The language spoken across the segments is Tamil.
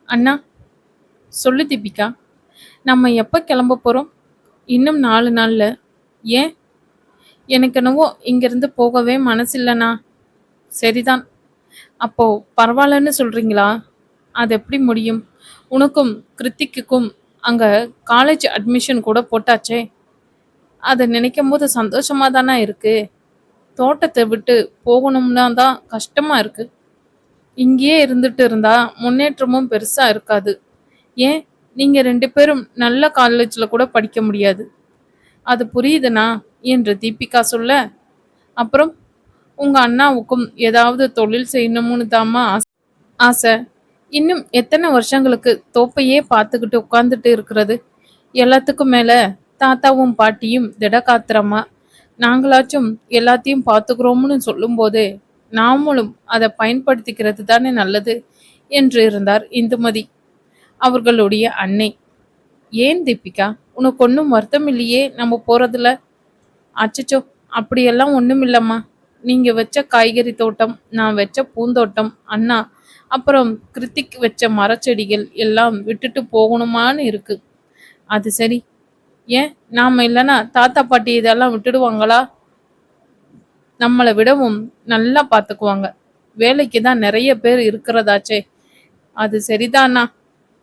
அண்ணா, சொல்லு தீபிகா. நம்ம எப்போ கிளம்ப போகிறோம்? இன்னும் 4 நாளில். ஏன்? எனக்கு என்னவோ இங்கேருந்து போகவே மனசில்லைண்ணா. சரிதான். அப்போ பரவாயில்லன்னு சொல்கிறீங்களா? அது எப்படி முடியும்? உனக்கும் கிருத்திக்குக்கும் அங்கே காலேஜ் அட்மிஷன் கூட போட்டாச்சே. அதை நினைக்கும் போது சந்தோஷமாக தானே இருக்கு. தோட்டத்தை விட்டு போகணும்னா தான் கஷ்டமாக இருக்கு. இங்கேயே இருந்துட்டு இருந்தா முன்னேற்றமும் பெருசாக இருக்காது. ஏன், நீங்க 2 பேரும் நல்ல காலேஜ்ல கூட படிக்க முடியாது. அது புரியுதுண்ணா என்று தீபிகா சொல்ல, அப்புறம் உங்க அண்ணாவுக்கும் ஏதாவது தொழில் செய்யணும்னு தாம்மா ஆசை. இன்னும் எத்தனை வருஷங்களுக்கு தோப்பையே பார்த்துக்கிட்டு உட்காந்துட்டு இருக்கிறது? எல்லாத்துக்கும் மேல தாத்தாவும் பாட்டியும் திடகாத்திரமா நாங்களாச்சும் எல்லாத்தையும் பார்த்துக்கிறோம்னு சொல்லும்போது நாமளும் அதை பயன்படுத்திக்கிறது தானே நல்லது என்று இருந்தார் இந்துமதி, அவர்களுடைய அன்னை. ஏன் தீபிகா, உனக்கு ஒன்றும் வருத்தம் இல்லையே நம்ம போறதுல? அச்சச்சோ, அப்படியெல்லாம் ஒன்றும் இல்லைம்மா. நீங்க வச்ச காய்கறி தோட்டம், நான் வச்ச பூந்தோட்டம், அண்ணா அப்புறம் கிருத்திக் வச்ச மரச்செடிகள் எல்லாம் விட்டுட்டு போகணுமான்னு இருக்கு. அது சரி. ஏன், நாம இல்லைன்னா தாத்தா பாட்டி இதெல்லாம் விட்டுடுவாங்களா? நம்மளை விடவும் நல்லா பார்த்துக்குவாங்க. வேலைக்கு தான் நிறைய பேர் இருக்கிறதாச்சே. அது சரிதானா.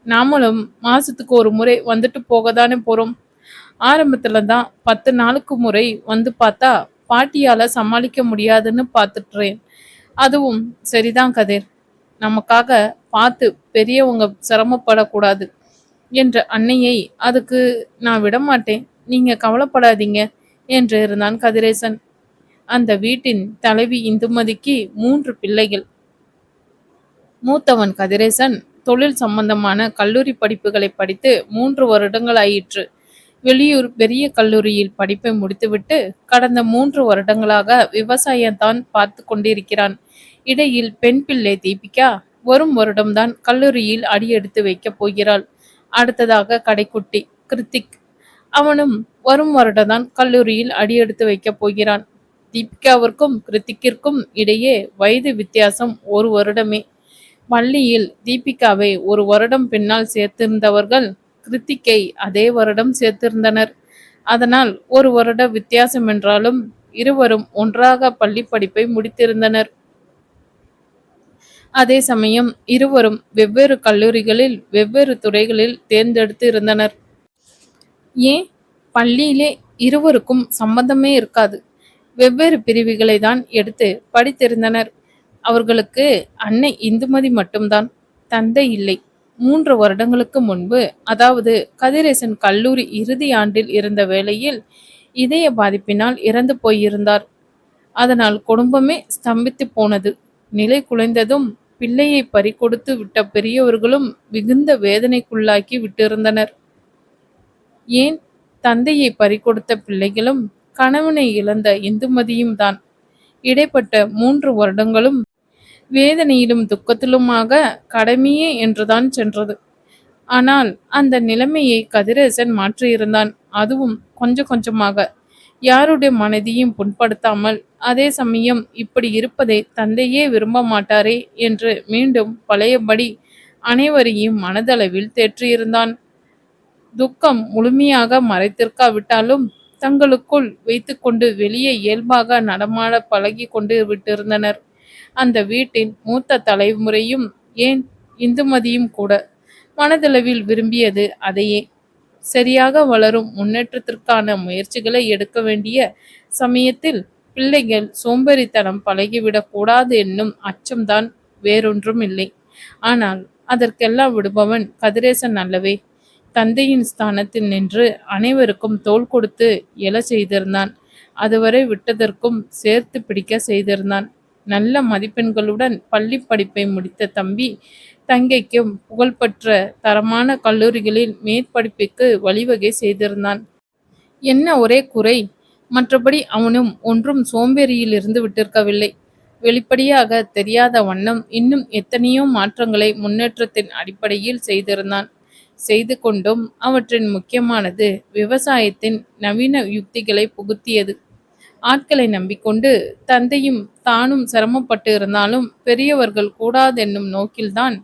நாமளும் மாசத்துக்கு ஒரு முறை வந்துட்டு போக தானே போறோம். ஆரம்பத்துல தான் 10 நாளுக்கு முறை வந்து பார்த்தா பாட்டியால சமாளிக்க முடியாதுன்னு பார்த்துட்டுறேன். அதுவும் சரிதான் கதிர். நமக்காக பார்த்து பெரியவங்க சிரமப்படக்கூடாது என்ற அன்னையை அதுக்கு நான் விடமாட்டேன். நீங்க கவலைப்படாதீங்க என்று இருந்தான் கதிரேசன். அந்த வீட்டின் தலைவி இந்துமதிக்கு 3 பிள்ளைகள். மூத்தவன் கதிரேசன் தொழில் சம்பந்தமான கல்லூரி படிப்புகளை படித்து 3 வருடங்கள் ஆயிற்று. வெளியூர் பெரிய கல்லூரியில் படிப்பை முடித்துவிட்டு கடந்த 3 வருடங்களாக விவசாயம்தான் பார்த்து கொண்டிருக்கிறான். இடையில் பெண் பிள்ளை தீபிகா வரும் வருடம்தான் கல்லூரியில் அடியெடுத்து வைக்கப் போகிறாள். அடுத்ததாக கடைக்குட்டி கிருத்திக், அவனும் வரும் வருடம்தான் கல்லூரியில் அடியெடுத்து வைக்கப் போகிறான். தீபிகாவிற்கும் கிருத்திக்கிற்கும் இடையே வயது வித்தியாசம் 1 வருடமே. பள்ளியில் தீபிகாவை 1 வருடம் பின்னால் சேர்த்திருந்தவர்கள் கிருத்திக்கை அதே வருடம் சேர்த்திருந்தனர். அதனால் 1 வருட வித்தியாசம் என்றாலும் இருவரும் ஒன்றாக பள்ளி படிப்பை முடித்திருந்தனர். அதே சமயம் இருவரும் வெவ்வேறு கல்லூரிகளில் வெவ்வேறு துறைகளில் தேர்ந்தெடுத்து இருந்தனர். ஏன், பள்ளியிலே இருவருக்கும் சம்பந்தமே இருக்காது. வெவ்வேறு பிரிவுகளை தான் எடுத்து படித்திருந்தனர். அவர்களுக்கு அன்னை இந்துமதி மட்டும்தான், தந்தை இல்லை. 3 வருடங்களுக்கு முன்பு, அதாவது கதிரேசன் கல்லூரி இறுதி ஆண்டில் இருந்த வேளையில் இதய பாதிப்பினால் இறந்து போயிருந்தார். அதனால் குடும்பமே ஸ்தம்பித்து போனது. நிலை குலைந்ததும் பிள்ளையை பறிகொடுத்து விட்ட பெரியவர்களும் மிகுந்த வேதனைக்குள்ளாக்கி விட்டிருந்தனர். ஏன், தந்தையை பறிகொடுத்த பிள்ளைகளும் கணவனை இழந்த இந்துமதியும் தான். இடைப்பட்ட 3 வருடங்களும் வேதனையிலும் துக்கத்திலுமாக கடமையே என்றுதான் சென்றது. ஆனால் அந்த நிலைமையை கதிரேசன் மாற்றியிருந்தான். அதுவும் கொஞ்சம் கொஞ்சமாக. யாருடைய மனதையும் புண்படுத்தாமல். அதே சமயம் இப்படி இருப்பதை தந்தையே விரும்ப மாட்டாரே என்று மீண்டும் பழையபடி அனைவரையும் மனதளவில் தேற்றியிருந்தான். துக்கம் முழுமையாக மறைத்திருக்காவிட்டாலும் தங்களுக்குள் வைத்துக்கொண்டு வெளியே இயல்பாக நடமாட பழகி கொண்டு விட்டிருந்தனர். அந்த வீட்டின் மூத்த தலைமுறையும், ஏன் இந்துமதியும் கூட மனதளவில் விரும்பியது அதையே. சரியாக வளரும் முன்னேற்றத்திற்கான முயற்சிகளை எடுக்க வேண்டிய சமயத்தில் பிள்ளைகள் சோம்பேறித்தனம் பழகிவிடக் கூடாது என்னும் அச்சம்தான், வேறொன்றும் இல்லை. ஆனால் அதற்கெல்லாம் விடுபவன் கதிரேசன் அல்லவே. தந்தையின் ஸ்தானத்தில் நின்று அனைவருக்கும் தோள் கொடுத்து எழ செய்திருந்தான். அதுவரை விட்டதற்கும் சேர்த்து பிடிக்க செய்திருந்தான். நல்ல மதிப்பெண்களுடன் பள்ளி படிப்பை முடித்த தம்பி தங்கைக்கும் புகழ்பெற்ற தரமான கல்லூரிகளில் மேற்படிப்புக்கு வழிவகை செய்திருந்தான். என்ன ஒரே குறை? மற்றபடி அவனும் ஒன்றும் சோம்பேறியில் இருந்து விட்டிருக்கவில்லை. வெளிப்படையாக தெரியாத வண்ணம் இன்னும் எத்தனையோ மாற்றங்களை முன்னேற்றத்தின் அடிப்படையில் செய்திருந்தான். செய்து கொண்டும் அவற்றின் முக்கியமானது விவசாயத்தின் நவீன யுக்திகளை புகுத்தியது. ஆட்களை நம்பிக்கொண்டு தந்தையும் தானும் சிரமப்பட்டு இருந்தாலும் பெரியவர்கள் கூடாதென்னும் நோக்கில்தான்.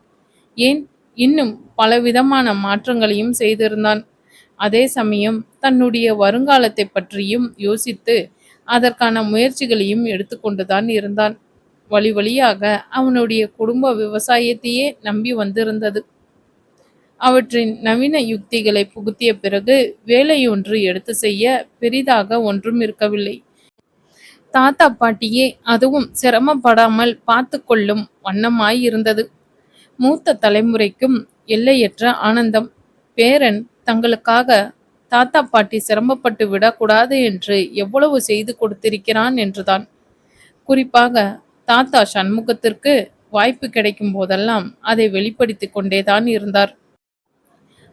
ஏன், இன்னும் பலவிதமான மாற்றங்களையும் செய்திருந்தான். அதே சமயம் தன்னுடைய வருங்காலத்தை பற்றியும் யோசித்து அதற்கான முயற்சிகளையும் எடுத்துக்கொண்டுதான் இருந்தான். வழி வழியாக அவனுடைய குடும்ப விவசாயத்தையே நம்பி வந்திருந்தது. அவற்றின் நவீன யுக்திகளை புகுத்திய பிறகு வேலையொன்று எடுத்து செய்ய பெரிதாக ஒன்றும் இருக்கவில்லை. தாத்தா பாட்டியே அதுவும் சிரமப்படாமல் பார்த்து கொள்ளும் வண்ணமாயிருந்தது. மூத்த தலைமுறைக்கும் எல்லையற்ற ஆனந்தம். பேரன் தங்களுக்காக தாத்தா பாட்டி சிரமப்பட்டு விடக்கூடாது என்று எவ்வளவு செய்து கொடுத்திருக்கிறான் என்றுதான். குறிப்பாக தாத்தா சண்முகத்திற்கு வாய்ப்பு கிடைக்கும் போதெல்லாம் அதை வெளிப்படுத்தி கொண்டேதான் இருந்தார்.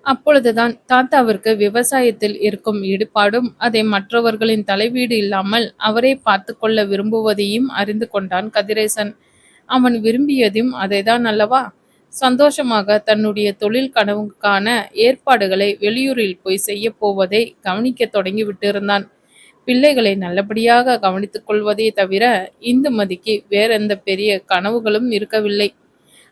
அப்பொழுதுதான் தாத்தாவிற்கு விவசாயத்தில் இருக்கும் ஈடுபாடும் அதை மற்றவர்களின் தலைவீடு இல்லாமல் அவரே பார்த்து கொள்ள விரும்புவதையும் அறிந்து கொண்டான் கதிரேசன். அவன் விரும்பியதும் அதைதான் அல்லவா? சந்தோஷமாக தன்னுடைய தொழில் கனவுக்கான ஏற்பாடுகளை வெளியூரில் போய் செய்ய போவதை கவனிக்க தொடங்கி விட்டிருந்தான். பிள்ளைகளை நல்லபடியாக கவனித்துக் கொள்வதே தவிர இந்துமதிக்கு வேறெந்த பெரிய கனவுகளும் இருக்கவில்லை.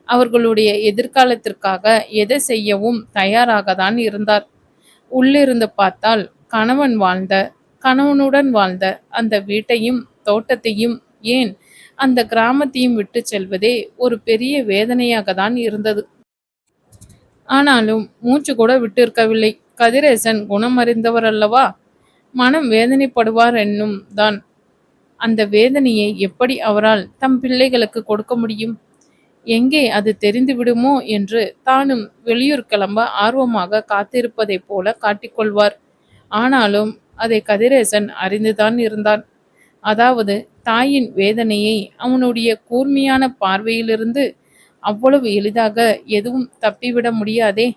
அவர்களுடைய எதிர்காலத்திற்காக எதை செய்யவும் தயாராக தான் இருந்தார். உள்ளிருந்து பார்த்தால் கணவனுடன் வாழ்ந்த அந்த வீட்டையும் தோட்டத்தையும் ஏன் அந்த கிராமத்தையும் விட்டு செல்வதே ஒரு பெரிய வேதனையாக தான் இருந்தது. ஆனாலும் மூச்சு கூட விட்டு இருக்கவில்லை. கதிரேசன் குணமறிந்தவர் அல்லவா? மனம் வேதனைப்படுவார் என்னும் தான். அந்த வேதனையை எப்படி அவரால் தம் பிள்ளைகளுக்கு கொடுக்க முடியும்? எங்கே அது தெரிந்து விடுமோ என்று தானும் வெளியூர் கிளம்ப ஆர்வமாக காத்திருப்பதைப் போல காட்டிக்கொள்வார். ஆனாலும் அதை கதிரேசன் அறிந்துதான் இருந்தான். அதாவது தாயின் வேதனையை அவனுடைய கூர்மையான பார்வையிலிருந்து அவ்வளவு எளிதாக எதுவும் தப்பிவிட முடியாதே.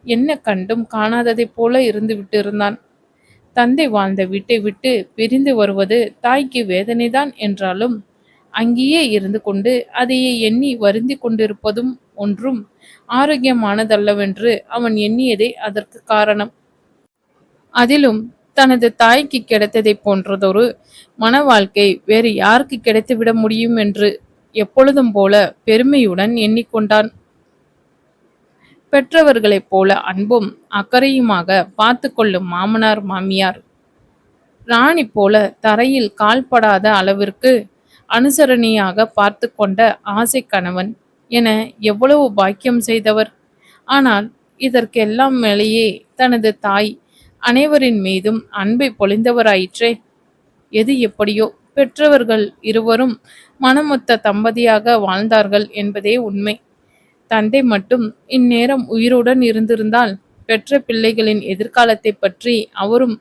என்ன கண்டும் காணாததைப் போல இருந்து விட்டு இருந்தான். தந்தை வாழ்ந்த வீட்டை விட்டு பிரிந்து வருவது தாய்க்கு வேதனைதான் என்றாலும் அங்கேயே இருந்து கொண்டு அதையே எண்ணி வருந்தி கொண்டிருப்பதும் ஒன்றும் ஆரோக்கியமானதல்லவென்று அவன் எண்ணியதே அதற்கு காரணம். அதிலும் தனது தாய்க்கு கிடைத்ததை போன்றதொரு மன வாழ்க்கை வேறு யாருக்கு கிடைத்துவிட முடியும் என்று எப்பொழுதும் போல பெருமையுடன் எண்ணிக்கொண்டான். பெற்றவர்களைப் போல அன்பும் அக்கறையுமாக பார்த்து கொள்ளும் மாமனார் மாமியார், ராணி போல தரையில் கால்படாத அளவிற்கு அனுசரணையாக பார்த்து கொண்ட ஆசை கணவன் என எவ்வளவு பாக்கியம் செய்தவர். ஆனால் இதற்கெல்லாம் மேலேயே தனது தாய் அனைவரின் மீதும் அன்பை பொழிந்தவராயிற்றே. எது எப்படியோ பெற்றவர்கள் இருவரும் மனமொத்த தம்பதியாக வாழ்ந்தார்கள் என்பதே உண்மை. தந்தை மட்டும் இந்நேரம் உயிருடன் இருந்திருந்தால் பெற்ற பிள்ளைகளின் எதிர்காலத்தை பற்றி அவரும்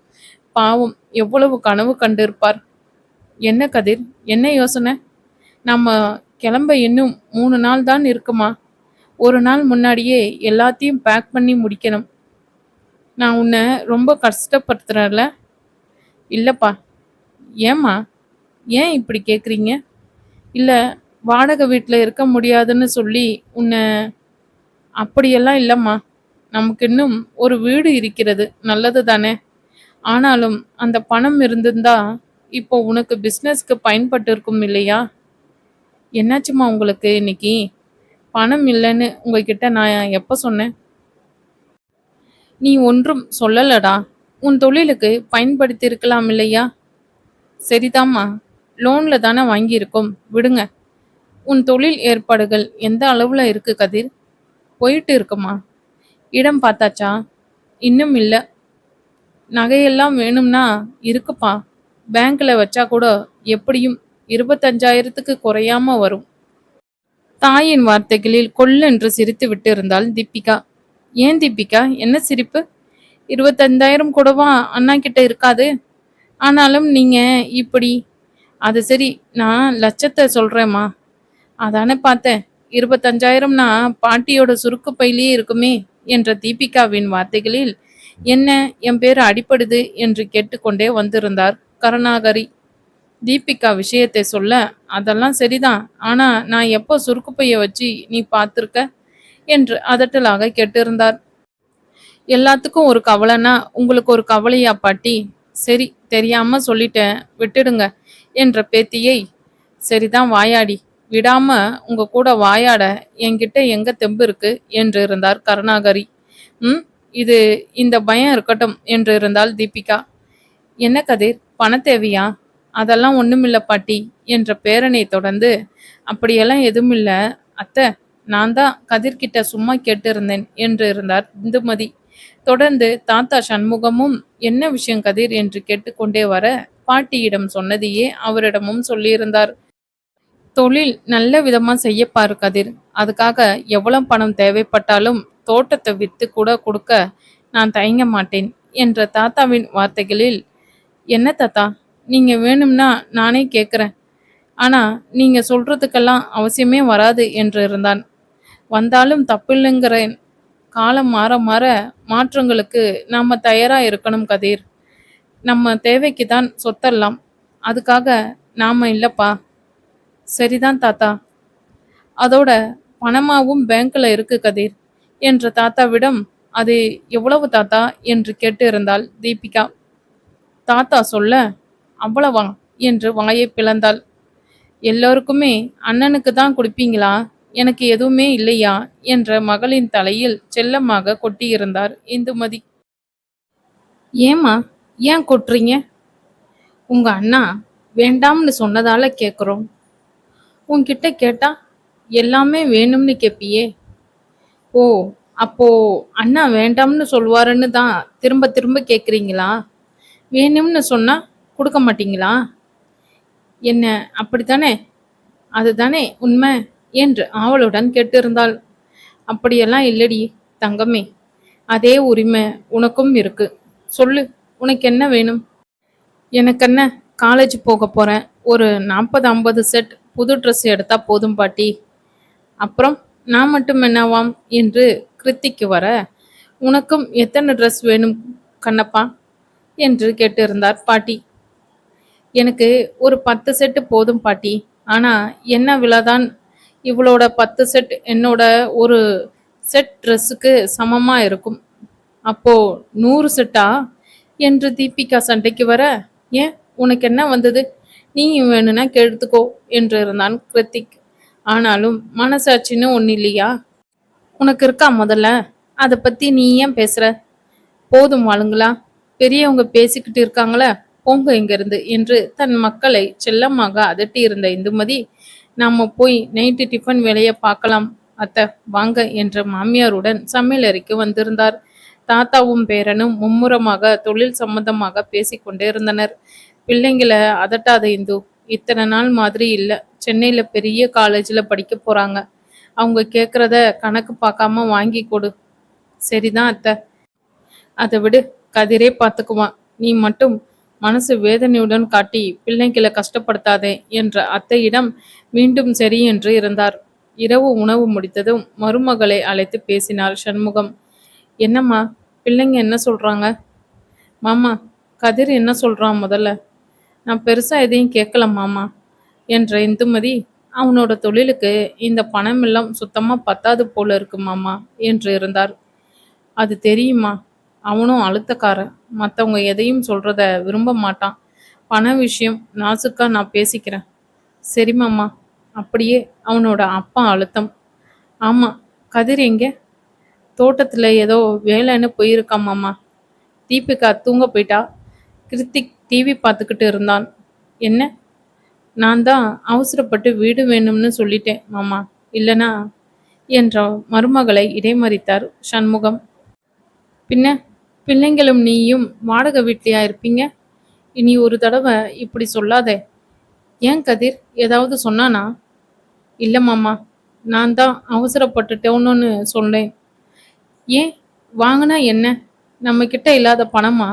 பாவம் எவ்வளவு கனவு கண்டிருப்பார். என்ன கதிர், என்ன யோசனை? நம்ம கிளம்ப இன்னும் 3 நாள் தான் இருக்குமா? ஒரு நாள் முன்னாடியே எல்லாத்தையும் பேக் பண்ணி முடிக்கணும். நான் உன்னை ரொம்ப கஷ்டப்படுத்துறேன்ல? இல்லைப்பா. ஏம்மா, ஏன் இப்படி கேட்குறீங்க? இல்லை, வாடகை வீட்டில் இருக்க முடியாதுன்னு சொல்லி உன்னை... அப்படியெல்லாம் இல்லைம்மா. நமக்கு இன்னும் ஒரு வீடு இருக்கிறது, நல்லது தானே? ஆனாலும் அந்த பணம் இருந்திருந்தா இப்போ உனக்கு பிஸ்னஸ்க்கு பயன்பட்டு இருக்கும் இல்லையா? என்னாச்சுமா உங்களுக்கு இன்னைக்கு? பணம் இல்லைன்னு உங்ககிட்ட நான் எப்போ சொன்னேன்? நீ ஒன்றும் சொல்லலடா. உன் தொழிலுக்கு பயன்படுத்தி இருக்கலாம் இல்லையா? சரிதாம்மா, லோன்ல தானே வாங்கியிருக்கோம், விடுங்க. உன் தொழில் ஏற்பாடுகள் எந்த அளவில் இருக்கு கதிர்? போயிட்டு இருக்குமா? இடம் பார்த்தாச்சா? இன்னும் இல்லை. நகையெல்லாம் வேணும்னா இருக்குப்பா. பேங்க்ல வச்சா கூட எப்படியும் 25,000க்கு குறையாம வரும். தாயின் வார்த்தைகளில் கொல்லென்று சிரித்து விட்டு இருந்தாள் தீபிகா. ஏன் தீபிகா, என்ன சிரிப்பு? 25,000 கூடவா அண்ணா கிட்ட இருக்காது? ஆனாலும் நீங்க இப்படி... அது சரி, நான் லட்சத்தை சொல்றேம்மா. அதானே பார்த்தேன். 25,000னா பாட்டியோட சுருக்கு பையிலே இருக்குமே என்ற தீபிகாவின் வார்த்தைகளில் என்ன என் பேர் அடிப்படுது என்று கேட்டுக்கொண்டே வந்திருந்தார் கருணாகரி. தீபிகா விஷயத்தை சொல்ல, அதெல்லாம் சரிதான், ஆனா நான் எப்போ சுருக்கு பைய வச்சு நீ பார்த்துருக்க என்று அதட்டலாக கேட்டிருந்தார். எல்லாத்துக்கும் ஒரு கவலைன்னா உங்களுக்கு ஒரு கவலையா பாட்டி? சரி, தெரியாம சொல்லிட்டேன், விட்டுடுங்க என்ற பேத்தியை, சரிதான் வாயாடி, விடாம உங்க கூட வாயாட என்கிட்ட எங்க தெம்பு இருக்கு என்று இருந்தார் கருணாகரி. ம் இது இந்த பயம் இருக்கட்டும் என்று இருந்தாள் தீபிகா. என்ன கதிர், பண தேவையா? அதெல்லாம் ஒண்ணுமில்ல பாட்டி என்ற பேரனை தொடர்ந்து, அப்படியெல்லாம் எதுவும் இல்ல அத்தை, நான் தான் கதிர்கிட்ட சும்மா கேட்டு இருந்தேன் என்று இருந்தார் இந்துமதி. தொடர்ந்து தாத்தா சண்முகமும் என்ன விஷயம் கதிர் என்று கேட்டுக்கொண்டே வர, பாட்டியிடம் சொன்னதையே அவரிடமும் சொல்லியிருந்தார். தொழில் நல்ல விதமா செய்யப்பாரு கதிர், அதுக்காக எவ்வளவு பணம் தேவைப்பட்டாலும் தோட்டத்தை வித்து கூட கொடுக்க நான் தயங்க மாட்டேன் என்ற தாத்தாவின் வார்த்தைகளில், என்ன தாத்தா, நீங்க வேணும்னா நானே கேட்குறேன், ஆனா நீங்க சொல்றதுக்கெல்லாம் அவசியமே வராது என்று இருந்தான். வந்தாலும் தப்பில்லைங்கிறேன். காலம் மாற மாற மாற்றங்களுக்கு நாம தயாரா இருக்கணும் கதிர். நம்ம தேவைக்கு தான் சொத்தெல்லாம், அதுக்காக நாம இல்லப்பா. சரிதான் தாத்தா, அதோட பணமாவும் பேங்க்ல இருக்கு கதிர் என்ற தாத்தாவிடம், அது எவ்வளவு தாத்தா என்று கேட்டு இருந்தாள் தீபிகா. தாத்தா சொல்ல, அவ்வளவா என்று வாயை பிளந்தாள். எல்லோருக்குமே அண்ணனுக்கு தான் கொடுப்பீங்களா, எனக்கு எதுவுமே இல்லையா என்ற மகளின் தலையில் செல்லமாக கொட்டியிருந்தார் இந்துமதி. ஏம்மா, ஏன் கொட்டுறீங்க? உங்க அண்ணா வேண்டாம்னு சொன்னதால கேட்குறோம். உன்கிட்ட கேட்டா எல்லாமே வேணும்னு கேட்பியே. ஓ, அப்போ அண்ணா வேண்டாம்னு சொல்வாருன்னு தான் திரும்ப திரும்ப கேட்குறீங்களா? வேணும்னு சொன்னா கொடுக்க மாட்டீங்களா? என்ன அப்படித்தானே? அதுதானே உண்மை என்று ஆவலுடன் கேட்டிருந்தாள். அப்படியெல்லாம் இல்லடி தங்கமே, அதே உரிமை உனக்கும் இருக்கு. சொல்லு, உனக்கு என்ன வேணும்? எனக்கென்ன, காலேஜ் போக போறேன், ஒரு 40-50 செட் புது ட்ரெஸ் எடுத்தா போதும் பாட்டி. அப்புறம் நான் மட்டும் என்னவாம் என்று கிருத்திக்கு வர, உனக்கும் எத்தனை ட்ரெஸ் வேணும் கண்ணப்பா என்று கேட்டிருந்தார் பாட்டி. எனக்கு ஒரு 10 செட்டு போதும் பாட்டி. ஆனா என்ன விலைதான்? இவளோட 10 செட் என்னோட ஒரு செட் ட்ரெஸ்ஸுக்கு சமமா இருக்கும். அப்போ 100 செட்டா என்று தீபிகா சண்டைக்கு வர, ஏன் உனக்கு என்ன வந்தது? நீயும் வேணும்னா கெடுத்துக்கோ என்று இருந்தான் கிருத்திக். ஆனாலும் மனசாட்சின்னு ஒண்ணு இல்லையா உனக்கு? இருக்கா முதல்ல? அதை பத்தி நீ ஏன் பேசுற? போதும் வாளுங்களா, பெரியவங்க பேசிக்கிட்டு இருக்காங்களே, போங்க இங்கிருந்து என்று தன் மக்களை செல்லமாக அதட்டி இருந்த இந்துமதி, நாம போய் நைட்டு டிஃபன் வேலையை பார்க்கலாம் அத்தை, வாங்க என்ற மாமியாருடன் சமையலறைக்கு வந்திருந்தார். தாத்தாவும் பேரனும் மும்முரமாக தொழில் சம்பந்தமாக பேசிக்கொண்டே இருந்தனர். பிள்ளைங்களை அதட்டாத இந்து, இத்தனை நாள் மாதிரி இல்லை, சென்னையில பெரிய காலேஜ்ல படிக்க போறாங்க. அவங்க கேட்குறத கணக்கு பார்க்காம வாங்கி கொடு. சரிதான் அத்தை, அதை விடு, கதிரே பார்த்துக்குவான். நீ மட்டும் மனசு வேதனையுடன் காட்டி பிள்ளைங்களை கஷ்டப்படுத்தாதே என்ற அத்தையிடம் மீண்டும் சரி என்று இருந்தார். இரவு உணவு முடித்ததும் மருமகளை அழைத்து பேசினார் சண்முகம். என்னம்மா, பிள்ளைங்க என்ன சொல்றாங்க? மாமா, கதிர் என்ன சொல்றான் முதல்ல? நான் பெருசா எதையும் கேட்கல மாமா என்ற இந்துமதி, அவனோட தொழிலுக்கு இந்த பணம் எல்லாம் சுத்தமா பத்தாது போல இருக்கு மாமா என்று இருந்தார். அது தெரியுமா, அவனும் அழுத்தக்காரன், மற்றவங்க எதையும் சொல்றத விரும்ப மாட்டான். பண விஷயம் நாசுக்கா நான் பேசிக்கிறேன். சரி மாமா. அப்படியே அவனோட அப்பா அழுத்தம். ஆமா, கதிர் எங்க? தோட்டத்துல ஏதோ வேலைன்னு போயிருக்கான் மாமா. தீபிகா தூங்க போயிட்டா. கிருத்திக் டிவி பார்த்துக்கிட்டு இருந்தான். என்ன? நான் தான் அவசரப்பட்டு வீடு வேணும்னு சொல்லிட்டேன் மாமா, இல்லனா என்ற மருமகளை இடைமறித்தார் சண்முகம். பின்ன பிள்ளைங்களும் நீயும் வாடகை வீட்லையா இருப்பீங்க? இனி ஒரு தடவை இப்படி சொல்லாதே. ஏன் கதிர், ஏதாவது சொன்னானா? இல்லை மாமா, நான் தான் அவசரப்பட்டுட்டோன்னு சொன்னேன். ஏன், வாங்கினா என்ன, நம்ம கிட்ட இல்லாத பணமா?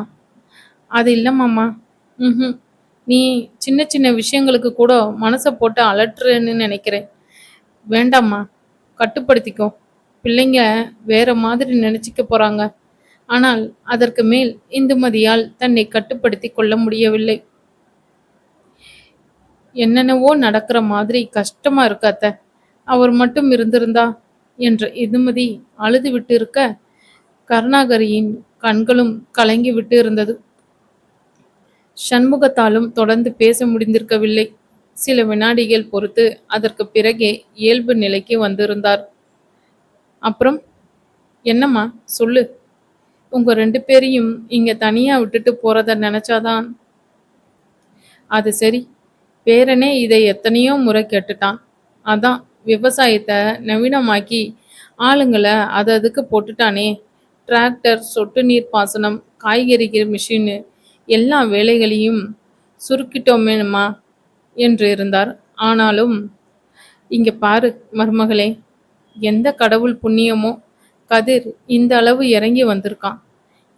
அது இல்லை மாமா. ம், நீ சின்ன சின்ன விஷயங்களுக்கு கூட மனசை போட்டு அலட்டுறேன்னு நினைக்கிறேன். வேண்டாம்மா, கட்டுப்படுத்திக்கோ. பிள்ளைங்க வேற மாதிரி நினைச்சிக்க போறாங்க. ஆனால் அதற்கு மேல் இந்துமதியால் தன்னை கட்டுப்படுத்தி கொள்ள முடியவில்லை. என்னென்னவோ நடக்கிற மாதிரி கஷ்டமா இருக்கு அத்தை, அவர் மட்டும் இருந்திருந்தா என்ற இந்துமதி அழுது விட்டு இருக்க, கருணாகரியின் கண்களும் கலங்கி விட்டு இருந்தது. சண்முகத்தாலும் தொடர்ந்து பேச முடிந்திருக்கவில்லை. சில வினாடிகள் பொறுத்து அதற்கு பிறகே இயல்பு நிலைக்கு வந்திருந்தார். அப்புறம் என்னம்மா சொல்லு. உங்க 2 பேரையும் இங்க தனியா விட்டுட்டு போறத நினைச்சாதான். அது சரி, பேரனே இதை எத்தனையோ முறை கேட்டுட்டான். அதான் விவசாயத்தை நவீனமாக்கி ஆளுங்களை அது அதுக்கு போட்டுட்டானே. டிராக்டர், சொட்டு நீர் பாசனம், காய்கறிகள் மிஷின்னு எல்லா வேலைகளையும் சுருக்கிட்டோமேம்மா என்று இருந்தார். ஆனாலும் இங்க பாரு மருமகளே, எந்த கடவுள் புண்ணியமோ கதிர் இந்த அளவு இறங்கி வந்திருக்கான்.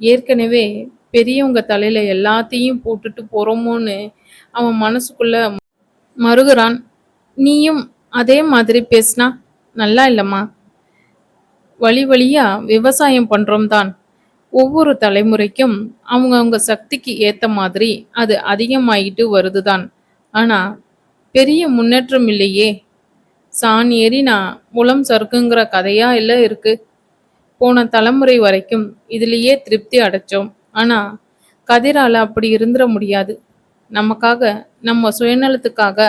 ஏற்கனவே பெரியவங்க தலையில எல்லாத்தையும் போட்டுட்டு போறோமோன்னு அவன் மனசுக்குள்ள மருகுறான். நீயும் அதே மாதிரி பேசினா நல்லா இல்லம்மா. வழி வழியா விவசாயம் பண்றோம் தான். ஒவ்வொரு தலைமுறைக்கும் அவங்க சக்திக்கு ஏத்த மாதிரி அது அதிகமாயிட்டு வருதுதான். ஆனா பெரிய முன்னேற்றம் இல்லையே. சாண் ஏறினா முளம் சறுக்குங்கிற கதையா இல்ல இருக்கு. போன தலைமுறை வரைக்கும் இதுலயே திருப்தி அடைச்சோம். ஆனா கதிரால அப்படி இருந்துட முடியாது. நமக்காக, நம்ம சுயநலத்துக்காக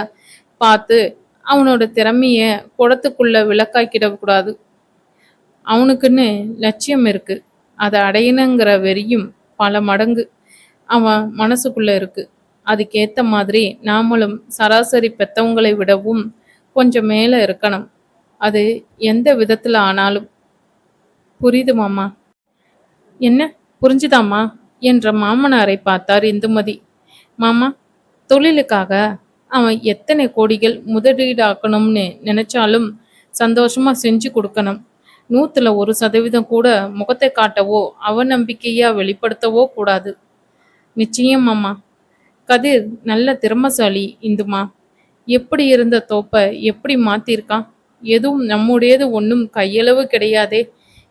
பார்த்து அவனோட திறமைய குடத்துக்குள்ள விளக்காக்கிடக் கூடாது. அவனுக்குன்னு லட்சியம் இருக்கு. அதை அடையணுங்கிற வெறியும் பல மடங்கு அவன் மனசுக்குள்ள இருக்கு. அதுக்கேத்த மாதிரி நாமளும் சராசரி பெத்தவங்களை விடவும் கொஞ்சம் மேல இருக்கணும். அது எந்த விதத்துல ஆனாலும். புரியுது மாமா. என்ன புரிஞ்சுதாம்மா என்ற மாமனாரை பார்த்தார் இந்துமதி. மாமா, தொழிலுக்காக அவன் எத்தனை கோடிகள் முதலீடாக்கணும்னு நினைச்சாலும் சந்தோஷமா செஞ்சு கொடுக்கணும். 100% கூட முகத்தை காட்டவோ அவநம்பிக்கையா வெளிப்படுத்தவோ கூடாது. நிச்சயம் மாமா. கதிர் நல்ல திறமசாலி இந்துமா. எப்படி இருந்த தோப்பை எப்படி மாத்திருக்கான். எதுவும் நம்முடையது ஒன்றும் கையளவு கிடையாதே.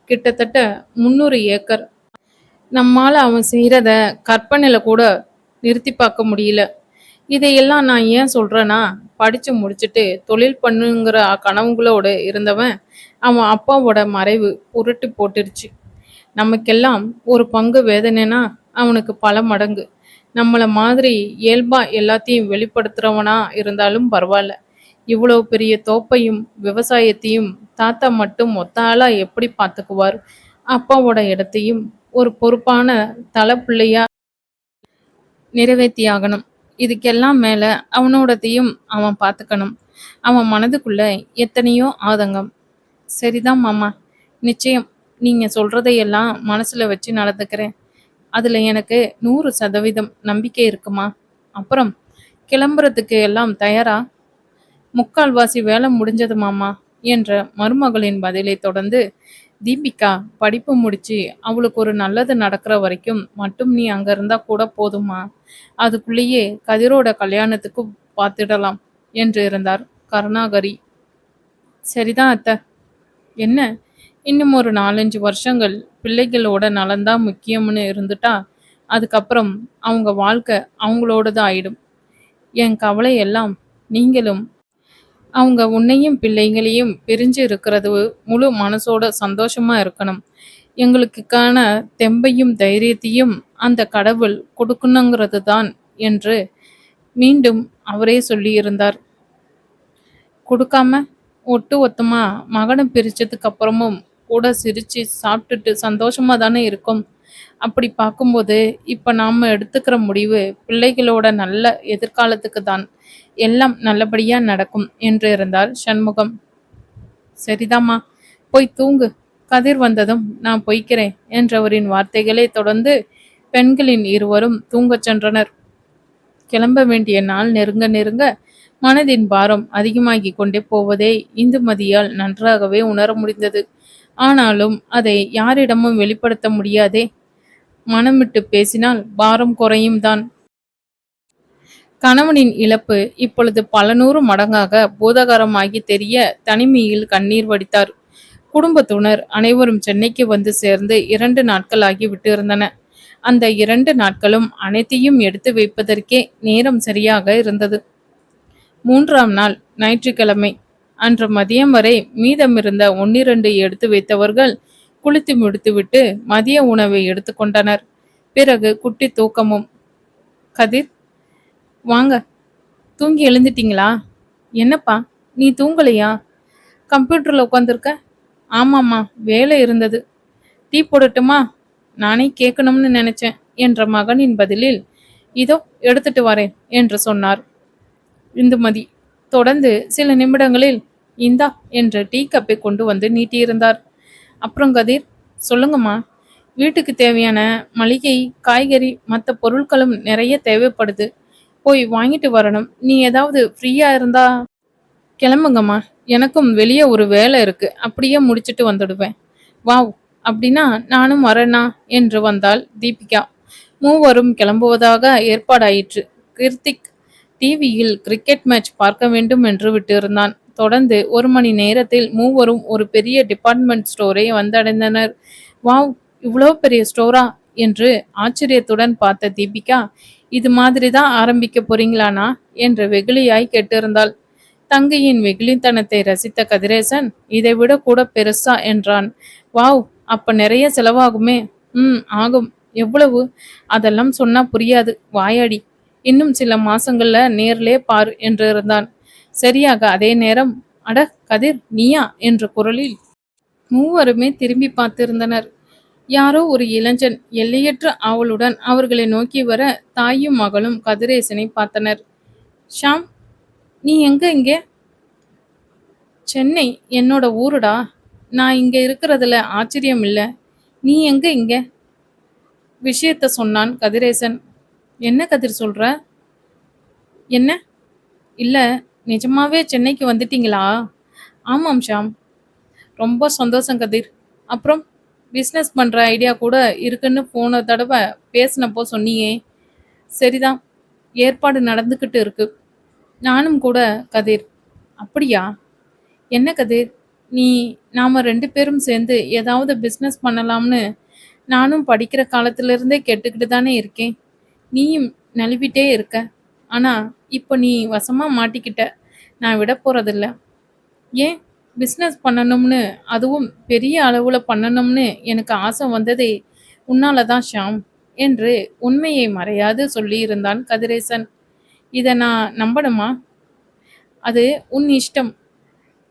கிட்டத்தட்ட 300 ஏக்கர். நம்மால அவன் செய்யறத கற்பனையில கூட நிறுத்தி பார்க்க முடியல. இதையெல்லாம் நான் ஏன் சொல்றேன்னா, படிச்சு முடிச்சுட்டு தொழில் பண்ணுங்கிற கனவுகளோடு இருந்தவன் அவன் அப்பாவோட மறைவு புரட்டி போட்டுருச்சு. நமக்கெல்லாம் ஒரு பங்கு வேதனைனா அவனுக்கு பல மடங்கு. நம்மள மாதிரி இயல்பா எல்லாத்தையும் வெளிப்படுத்துறவனா இருந்தாலும் பரவாயில்ல. இவ்வளவு பெரிய தோப்பையும் விவசாயத்தையும் தாத்தா மட்டும் மொத்த ஆளா எப்படி பார்த்துக்குவார். அப்பாவோட இடத்தையும் ஒரு பொறுப்பான தலை பிள்ளையா நிறைவேற்றியாகணும். இதுக்கெல்லாம் மேல அவனோடதையும் அவன் பார்த்துக்கணும். அவன் மனதுக்குள்ள எத்தனையோ ஆதங்கம். சரிதான் மாமா. நிச்சயம் நீங்க சொல்றதையெல்லாம் மனசுல வச்சு நடந்துக்கிறேன். அதுல எனக்கு 100% நம்பிக்கை இருக்குமா. அப்புறம் கிளம்புறதுக்கு எல்லாம் தயாரா? முக்கால்வாசி வேலை முடிஞ்சது மாமா என்ற மருமகளின் பதிலை தொடர்ந்து, தீபிகா படிப்பு முடிச்சு அவளுக்கு ஒரு நல்லது நடக்கிற வரைக்கும் மட்டும் நீ அங்க இருந்தா கூட போதுமா. அதுக்குள்ளேயே கதிரோட கல்யாணத்துக்கு பார்த்துடலாம் என்று இருந்தார் கருணாகரி. சரிதான் அத்தை. என்ன, இன்னும் ஒரு 4-5 வருஷங்கள் பிள்ளைகளோட நலன்தான் முக்கியம்னு இருந்துட்டா அதுக்கப்புறம் அவங்க வாழ்க்கை அவங்களோடது ஆயிடும். என் கவலை எல்லாம் நீங்களும் அவங்க உன்னையும் பிள்ளைங்களையும் பிரிஞ்சு இருக்கிறது முழு மனசோட சந்தோஷமா இருக்கணும். எங்களுக்கான தெம்பையும் தைரியத்தையும் அந்த கடவுள் கொடுக்கணுங்கிறது தான் என்று மீண்டும் அவரே சொல்லியிருந்தார். கொடுக்காம ஒட்டு ஒத்தமா மகனை பிரிச்சதுக்கு அப்புறமும் கூட சிரிச்சு சாப்பிட்டுட்டு சந்தோஷமா தானே இருக்கும். அப்படி பார்க்கும்போது இப்ப நாம எடுத்துக்கிற முடிவு பிள்ளைகளோட நல்ல எதிர்காலத்துக்கு தான். எல்லாம் நல்லபடியா நடக்கும் என்று இருந்தார் சண்முகம். சரிதாம்மா, போய் தூங்கு. கதிர் வந்ததும் நான் போய்க்கிறேன் என்றவரின் வார்த்தைகளை தொடர்ந்து பெண்களின் இருவரும் தூங்கச் சென்றனர். கிளம்ப வேண்டிய நாள் நெருங்க நெருங்க மனதின் பாரம் அதிகமாகி கொண்டே போவதை இந்துமதியால் நன்றாகவே உணர முடிந்தது. ஆனாலும் அதை யாரிடமும் வெளிப்படுத்த முடியாதே. மனம் விட்டு பேசினால் பாரம் குறையும் தான். கணவனின் இழப்பு இப்பொழுது பல 100 மடங்காக பூதாகரமாகி தெரிய தனிமையில் கண்ணீர் வடித்தார். குடும்பத்தினர் அனைவரும் சென்னைக்கு வந்து சேர்ந்து 2 நாட்கள் ஆகிவிட்டு இருந்தன. அந்த 2 நாட்களும் அனைத்தையும் எடுத்து வைப்பதற்கே நேரம் சரியாக இருந்தது. 3ஆம் நாள் ஞாயிற்றுக்கிழமை அன்று மதியம் வரை மீதமிருந்த 1-2 எடுத்து வைத்தவர்கள் குளித்து முடித்துவிட்டு மதிய உணவை எடுத்துக்கொண்டனர். பிறகு குட்டி தூக்கமும். கதிர், வாங்க. தூங்கி எழுந்துட்டீங்களா? என்னப்பா, நீ தூங்கலையா? கம்ப்யூட்டர்ல உட்காந்துருக்க? ஆமாம்மா, வேலை இருந்தது. டீ போடட்டுமா? நானே கேட்கணும்னு நினைச்சேன் என்ற மகனின் பதிலில், இதோ எடுத்துட்டு வரேன் என்று சொன்னார் இந்துமதி. தொடர்ந்து சில நிமிடங்களில், இந்தா என்று டீ கப்பை கொண்டு வந்து நீட்டியிருந்தார். அப்புறம் கதிர், சொல்லுங்கம்மா. வீட்டுக்கு தேவையான மளிகை, காய்கறி, மற்ற பொருட்களும் நிறைய தேவைப்படுது. போய் வாங்கிட்டு வரணும். நீ ஏதாவது ஃப்ரீயா இருந்தா கிளம்புங்கம்மா. எனக்கும் வெளியே ஒரு வேலை இருக்கு. அப்படியே முடிச்சிட்டு வந்துடுவேன். வாவ், அப்படின்னா நானும் வரேனா என்று வந்தாள் தீபிகா. மூவரும் கிளம்புவதாக ஏற்பாடாயிற்று. கிருத்திக் டிவியில் கிரிக்கெட் மேட்ச் பார்க்க வேண்டும் என்று விட்டிருந்தான். தொடர்ந்து 1 மணி நேரத்தில் மூவரும் ஒரு பெரிய டிபார்ட்மெண்ட் ஸ்டோரை வந்தடைந்தனர். வாவ், இவ்வளோ பெரிய ஸ்டோரா என்று ஆச்சரியத்துடன் பார்த்த தீபிகா, இது மாதிரி தான் ஆரம்பிக்க போறீங்களானா என்று வெகுளியாய் கேட்டிருந்தாள். தங்கையின் வெகுளித்தனத்தை ரசித்த கதிரேசன், இதைவிட கூட பெருசா என்றான். வாவ், அப்ப நிறைய செலவாகுமே. ஆகும். எவ்வளவு? அதெல்லாம் சொன்னா புரியாது, வாயாடி. இன்னும் சில மாசங்கள்ல நேர்லே பார் என்று இருந்தான். சரியாக அதே நேரம், அட கதிர், நீயா என்ற குரலில் மூவருமே திரும்பி பார்த்திருந்தனர். யாரோ ஒரு இளைஞன் எல்லையற்ற ஆவலுடன் அவர்களை நோக்கி வர தாயும் மகளும் கதிரேசனை பார்த்தனர். ஷாம், நீ எங்க இங்கே? சென்னை என்னோட ஊருடா. நான் இங்க இருக்கிறதுல ஆச்சரியம் இல்ல. நீ எங்க இங்க? விஷயத்த சொன்னான் கதிரேசன். என்ன கதிர் சொல்ற? என்ன? இல்ல, நிஜமாவே சென்னைக்கு வந்துட்டீங்களா? ஆமாம் ஷாம். ரொம்ப சந்தோஷம் கதிர். அப்புறம் பிஸ்னஸ் பண்ற ஐடியா கூட இருக்குன்னு போன தடவை பேசினப்போ சொன்னியே. சரிதான், ஏற்பாடு நடந்துக்கிட்டு இருக்கு. நானும் கூட கதிர். அப்படியா? என்ன கதிர், நீ நாம 2 பேரும் சேர்ந்து ஏதாவது பிஸ்னஸ் பண்ணலாம்னு நானும் படிக்கிற காலத்திலிருந்தே கேட்டுக்கிட்டு தானே இருக்கேன். நீயும் நழுவிட்டே இருக்க. ஆனா இப்போ நீ வசமா மாட்டிக்கிட்ட. நான் விட போறதில்ல. ஏன்? பிஸ்னஸ் பண்ணணும்னு, அதுவும் பெரிய அளவுல பண்ணணும்னு எனக்கு ஆசை வந்ததே உன்னால தான் ஷாம் என்று உண்மையை மறையாது சொல்லியிருந்தான் கதிரேசன். இதை நான் நம்பணுமா? அது உன் இஷ்டம்.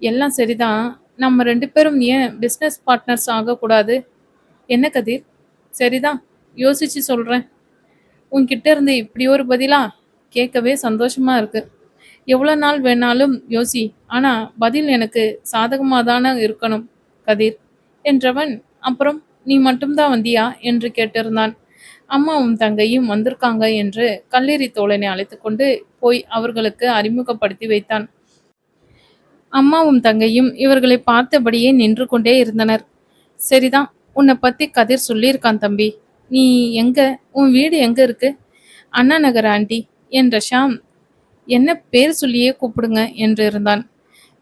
எல்லாம் சரிதான். நம்ம 2 பேரும் ஏன் பிஸ்னஸ் பார்ட்னர்ஸ் ஆகக்கூடாது? என்ன கதிர்? சரிதான், யோசிச்சு சொல்றேன். உன்கிட்ட இருந்து இப்படி ஒரு பதிலா? கேட்கவே சந்தோஷமா இருக்கு. எவ்வளோ நாள் வேணாலும் யோசி. ஆனா பதில் எனக்கு சாதகமாக தானே இருக்கணும் கதிர் என்றவன், அப்புறம் நீ மட்டும்தான் வந்தியா என்று கேட்டிருந்தான். அம்மாவும் தங்கையும் வந்திருக்காங்க என்று கல்லூரி தோழனை அழைத்து கொண்டு போய் அவர்களுக்கு அறிமுகப்படுத்தி வைத்தான். அம்மாவும் தங்கையும் இவர்களை பார்த்தபடியே நின்று கொண்டே இருந்தனர். சரிதான், உன்னை பத்தி கதிர் சொல்லியிருக்கான் தம்பி. நீ எங்க? உன் வீடு எங்க இருக்கு? அண்ணா நகர் ஆண்டி என்ற ஷாம். என்ன பேர் சொல்லியே கூப்பிடுங்க என்று இருந்தான்.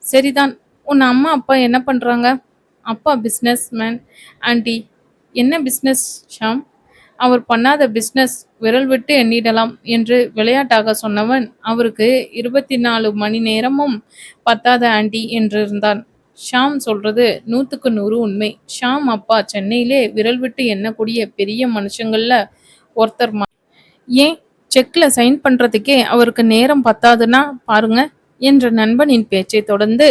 சரிதான், உன் அம்மா அப்பா என்ன பண்றாங்க? அப்பா பிஸ்னஸ் மேன் ஆண்டி. என்ன பிஸ்னஸ் ஷாம்? அவர் பண்ணாத பிஸ்னஸ் விரல் விட்டு எண்ணிடலாம் என்று விளையாட்டாக சொன்னவன் அவருக்கு 24 மணி நேரமும் பத்தாத ஆண்டி என்றிருந்தான். ஷாம் சொல்றது 100க்கு 100 உண்மை. ஷாம் அப்பா சென்னையிலே விரல் விட்டு எண்ணக்கூடிய பெரிய மனுஷங்கள்ல ஒருத்தர். ஏன், செக்ல சைன் பண்றதுக்கே அவருக்கு நேரம் பத்தாதுன்னா பாருங்க என்ற நண்பனின் பேச்சை தொடர்ந்து,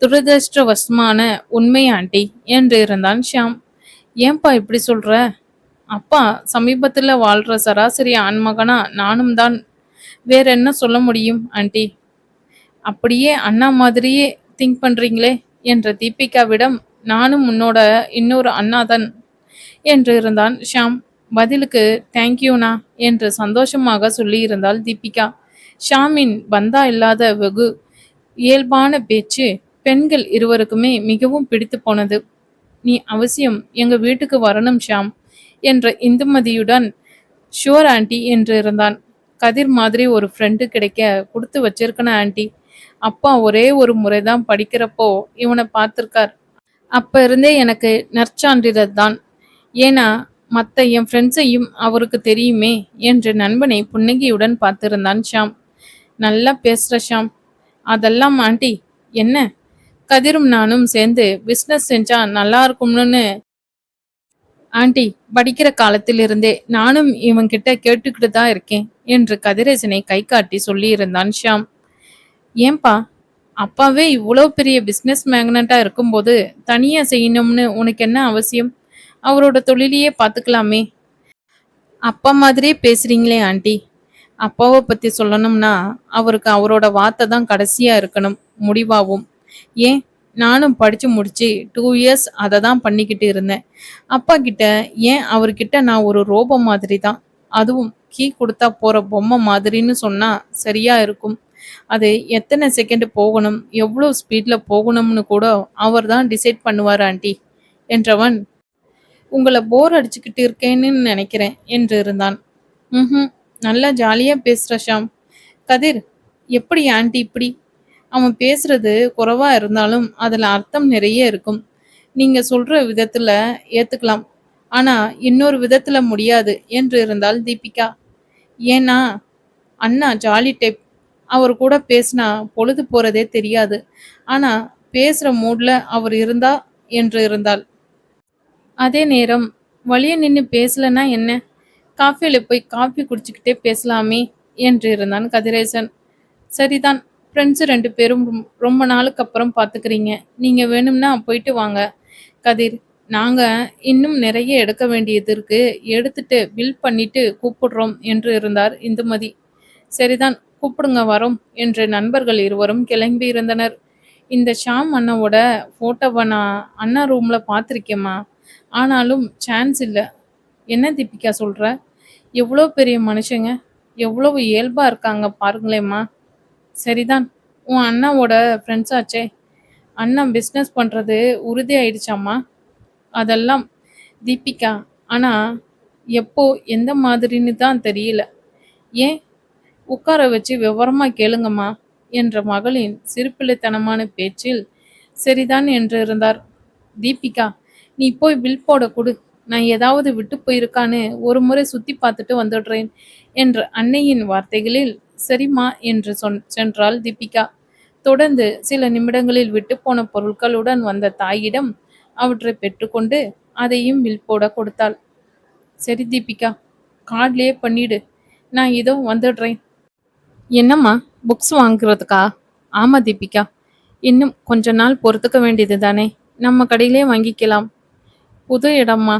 துரதிருஷ்டவசமான உண்மை ஆண்டி என்று இருந்தான் ஷியாம். ஏன்பா இப்படி சொல்ற? அப்பா சமீபத்துல வாழ்ற சராசரி ஆண்மகனா நானும் தான். வேற என்ன சொல்ல முடியும் ஆண்டி? அப்படியே அண்ணா மாதிரியே திங்க் பண்றீங்களே என்ற தீபிகாவிடம், நானும் உன்னோட இன்னொரு அண்ணாதான் என்று இருந்தான் ஷாம். பதிலுக்கு தேங்க்யூண்ணா என்று சந்தோஷமாக சொல்லியிருந்தாள் தீபிகா. ஷாமின் பந்தா இல்லாத வெகு இயல்பான பேச்சு பெண்கள் இருவருக்குமே மிகவும் பிடித்து போனது. நீ அவசியம் எங்க வீட்டுக்கு வரணும் ஷாம் என்ற இந்துமதியுடன் ஷுவர் ஆண்டி என்று இருந்தான். கதிர் மாதிரி ஒரு ஃப்ரெண்டு கிடைக்க கொடுத்து வச்சிருக்கணும் ஆண்டி. அப்பா ஒரே ஒரு முறைதான் படிக்கிறப்போ இவனை பார்த்துருக்கார். அப்ப இருந்தே எனக்கு நற்சான்றிதழ் தான். ஏன்னா மற்ற என் ஃப்ரெண்ட்ஸையும் அவருக்கு தெரியுமே என்று நண்பனை புன்னகையுடன் பார்த்திருந்தான் ஷாம். நல்லா பேசுற ஷாம். அதெல்லாம் ஆண்டி. என்ன? கதிரும் நானும் சேர்ந்து பிஸ்னஸ் செஞ்சா நல்லா இருக்கும்னு ஆண்டி, படிக்கிற காலத்திலிருந்தே நானும் இவன்கிட்ட கேட்டுக்கிட்டு தான் இருக்கேன் என்று கதிரேசனை கை காட்டி சொல்லியிருந்தான் ஷியாம். ஏன்பா, அப்பாவே இவ்வளோ பெரிய பிசினஸ் மேக்னட்டா இருக்கும்போது தனியா செய்யணும்னு உனக்கு என்ன அவசியம்? அவரோட தொழிலையே பார்த்துக்கலாமே. அப்பா மாதிரியே பேசுறீங்களே ஆண்டி. அப்பாவை பத்தி சொல்லணும்னா அவருக்கு அவரோட வார்த்தை தான் கடைசியா இருக்கணும், முடிவாகும். ஏன், நானும் படிச்சு முடிச்சு 2 இயர்ஸ் அதை தான் பண்ணிக்கிட்டு இருந்தேன். அப்பா கிட்ட ஏன் அவர்கிட்ட நான் ஒரு ரோபோ மாதிரி தான், அதுவும் கீ கொடுத்தா போற பொம்மை மாதிரின்னு சொன்னா சரியா இருக்கும். அது எத்தனை செகண்ட் போகணும், எவ்வளோ ஸ்பீட்ல போகணும்னு கூட அவர் தான் டிசைட் பண்ணுவார் ஆண்டி என்றவன், உங்களை போர் அடிச்சுக்கிட்டு இருக்கேன்னு நினைக்கிறேன் என்று இருந்தான். ம், நல்லா ஜாலியா பேசுற ஷாம். கதிர், எப்படி ஆண்டி இப்படி? அவன் பேசுறது குறைவா இருந்தாலும் அதுல அர்த்தம் நிறைய இருக்கும். நீங்க சொல்ற விதத்துல ஏத்துக்கலாம், ஆனா இன்னொரு விதத்துல முடியாது என்று இருந்தாள் தீபிகா. ஏன்னா அண்ணா ஜாலி டைப். அவர் கூட பேசினா பொழுது போறதே தெரியாது. ஆனா பேசுற மூட்ல அவர் இருந்தா என்று இருந்தாள். அதே நேரம் வழிய நின்னு பேசலன்னா என்ன, காஃபில போய் காஃபி குடிச்சுக்கிட்டே பேசலாமே என்று இருந்தான் கதிரேசன். சரிதான், ஃப்ரெண்ட்ஸு 2 பேரும் ரொம்ப நாளுக்கு அப்புறம் பார்த்துக்கிறீங்க. நீங்க வேணும்னா போயிட்டு வாங்க. கதிர், நாங்க இன்னும் நிறைய எடுக்க வேண்டியது இருக்கு. எடுத்துட்டு பில் பண்ணிட்டு கூப்பிடுறோம் என்று இருந்தார் இந்துமதி. சரிதான், கூப்பிடுங்க வரோம் என்று நண்பர்கள் இருவரும் கிளம்பி இருந்தனர். இந்த ஷாம் அண்ணாவோட ஃபோட்டோவை நான் அண்ணா ரூம்ல பார்த்துருக்கேம்மா. ஆனாலும் சான்ஸ் இல்லை. என்ன தீபிகா சொல்ற? எவ்வளோ பெரிய மனுஷங்க, எவ்வளவு இயல்பா இருக்காங்க பாருங்களேம்மா. சரிதான், உன் அண்ணாவோட ஃப்ரெண்ட்ஸ் ஆச்சே. அண்ணன் பிஸ்னஸ் பண்றது உறுதி ஆயிடுச்சாம்மா. அதெல்லாம் தீபிகா, ஆனா எப்போ எந்த மாதிரின்னு தான் தெரியல. ஏன், உட்கார வச்சு விவரமா கேளுங்கம்மா என்ற மகளின் சிறுபிள்ளைத்தனமான பேச்சில் சரிதான் என்று இருந்தார். தீபிகா, நீ போய் பில் போட கொடு. நான் ஏதாவது விட்டு போயிருக்கான்னு ஒரு முறை சுத்தி பார்த்துட்டு வந்துடுறேன் என்ற அன்னையின் வார்த்தைகளில் சரிம்மா என்று சென்றாள் தீபிகா. தொடர்ந்து சில நிமிடங்களில் விட்டுப்போன பொருட்களுடன் வந்த தாயிடம் அவற்றை பெற்றுக்கொண்டு அதையும் பில் போட கொடுத்தாள். சரி தீபிகா, கார்ட்லயே பண்ணிடு, நான் இதோ வந்துடுறேன். என்னம்மா, புக்ஸ் வாங்குறதுக்கா? ஆமா தீபிகா, இன்னும் கொஞ்ச நாள் பொறுத்துக்க வேண்டியது தானே, நம்ம கடையிலே வாங்கிக்கலாம். புது இடம்மா,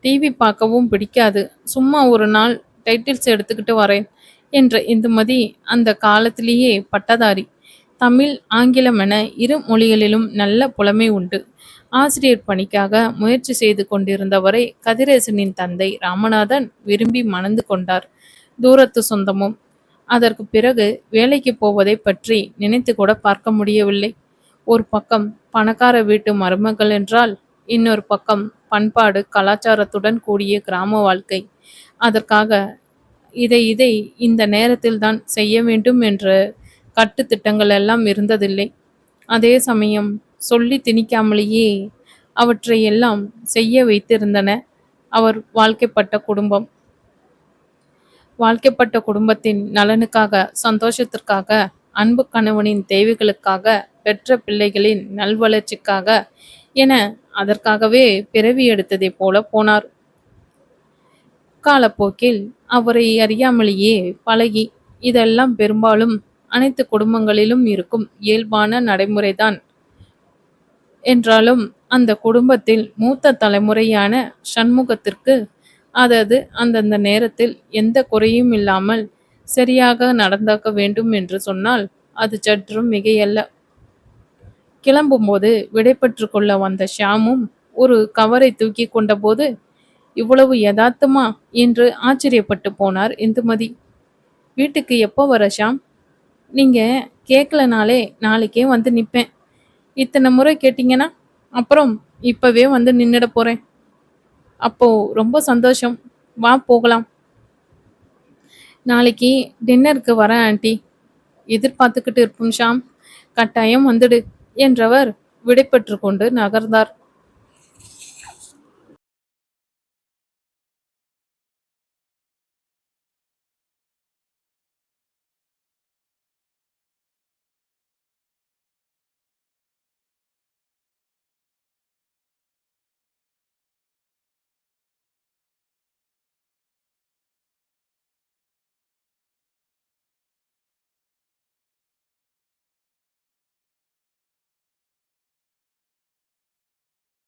டிவி பார்க்கவும் பிடிக்காது. சும்மா ஒரு நாள் டைட்டில்ஸ் எடுத்துக்கிட்டு வரேன் என்ற இந்துமதி அந்த காலத்திலேயே பட்டதாரி. தமிழ், ஆங்கிலம் என இரு மொழிகளிலும் நல்ல புலமை உண்டு. ஆசிரியர் பணிக்காக முயற்சி செய்து கொண்டிருந்தவரை கதிரேசனின் தந்தை ராமநாதன் விரும்பி மணந்து கொண்டார். தூரத்து சொந்தமும். அதற்கு பிறகு வேலைக்கு போவதை பற்றி நினைத்து கூட பார்க்க முடியவில்லை. ஒரு பக்கம் பணக்கார வீட்டு மருமகள் என்றால், இன்னொரு பக்கம் பண்பாடு கலாச்சாரத்துடன் கூடிய கிராம வாழ்க்கை. அதற்காக இதை இந்த நேரத்தில் தான் செய்ய வேண்டும் என்ற கட்டுத்திட்டங்கள் எல்லாம் இருந்ததில்லை. அதே சமயம் சொல்லி திணிக்காமலேயே அவற்றை எல்லாம் செய்ய வைத்திருந்தன அவர் வாழ்க்கைப்பட்ட குடும்பத்தின் நலனுக்காக, சந்தோஷத்திற்காக, அன்பு கணவனின் தேவைகளுக்காக, பெற்ற பிள்ளைகளின் நல்வளர்ச்சிக்காக என அதற்காகவே பிறவி எடுத்ததை போல போனார். காலப்போக்கில் அவரை அறியாமலேயே பழகி, இதெல்லாம் பெரும்பாலும் அனைத்து குடும்பங்களிலும் இருக்கும் இயல்பான நடைமுறைதான் என்றாலும், அந்த குடும்பத்தில் மூத்த தலைமுறையான சண்முகத்திற்கு அதது அந்தந்த நேரத்தில் எந்த குறையும் இல்லாமல் சரியாக நடந்தாக்க வேண்டும் என்று சொன்னால் அது சற்றும் மிகையல்ல. கிளம்பும்போது விடைபெற்று கொள்ள வந்த ஷியாமும் ஒரு கவரை தூக்கி கொண்டபோது, இவ்வளவு யதார்த்தமா என்று ஆச்சரியப்பட்டு போனார் இந்துமதி. வீட்டுக்கு எப்போ வர ஷாம்? நீங்க கேட்கலனாலே நாளைக்கே வந்து நிற்பேன். இத்தனை முறை கேட்டீங்கன்னா அப்புறம் இப்பவே வந்து நின்னுட போறேன். அப்போ ரொம்ப சந்தோஷம். வா போகலாம். நாளைக்கு டின்னருக்கு வரேன் ஆண்டி. எதிர்பார்த்துக்கிட்டு இருப்போம் ஷாம். கட்டாயம் வந்துடு என்றவர் விடைபெற்று கொண்டு நகர்ந்தார்.